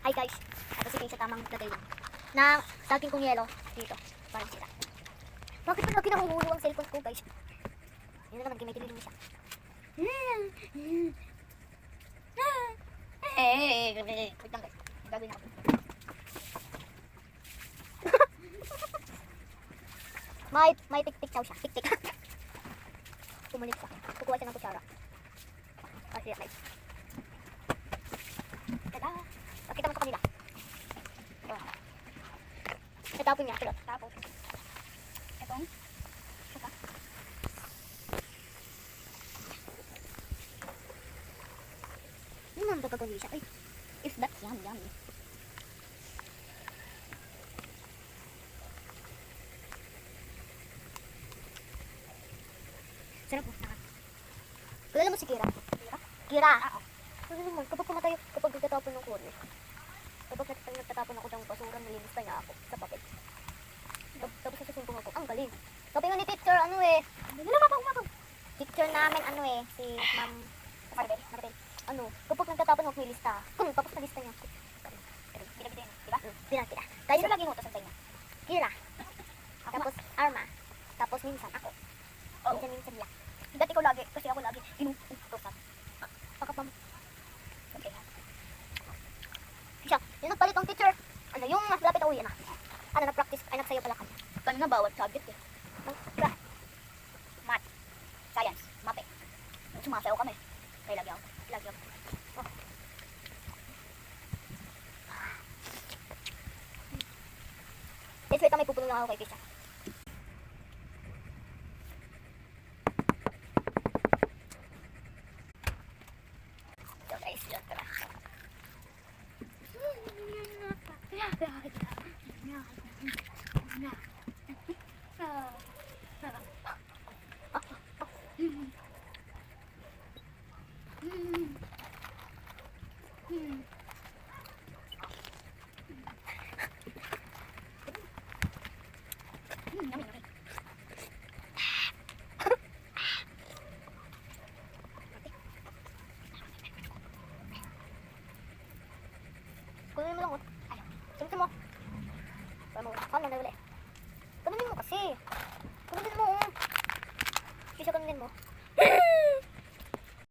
Hi guys. Ito si Keisha tamang lagay lang. Na saging kong yelo dito. Parang sira. Bakit pa lagi nahuhulo ang cellphone ko guys? Yun na naman, may dililing siya. Wait lang guys. Gagawin ako. may tik-tik daw siya. Tik-tik. Pumulit siya. Kukuha siya ng kutsara. Kasi guys. Tada! Pakita mo sa kanila. Natapon niya. Tulot. Tapos. Etong. Saka. Ang gagawin siya. Ay, if that's yummy. Sarap po. Kilala mo si Kira? Kira? Oo. Kilala mo, kapag pumatay, kapag nagtatapon ng kulo. Kapag nagtatapon ako ng basura, nilinis pa niya ako sa papel. Tapos sasusumpong ako. Ang galing. Sabi nga ni teacher, teacher namin, si Ma'am Maribel. Kapag nagtatapon ako, may lista. Tapos na lista niya. Pinabili niya, diba? Pinakita. Dahil sila laging utos ang niya. Kira. Tapos Arma. Tapos minsan ako. Minsan lang. Dati ko lagi, kasi ako lagi inuutosan. Pakapam. Okay. Siya, yung nagpalit ang teacher. Yung mas lapit na uwi na. Nag-practice, nagsayo pala kami. Kanina bawat subject eh. Math. Science. Mape. Sumasayaw kami. Kaya lagi ako. Oh. Let's wait na may pupunong lang ako kay Kisha. So guys, yun tara. Kunin mo lang oh. Ayaw. Simsim mo. Para mo. Ano na uli.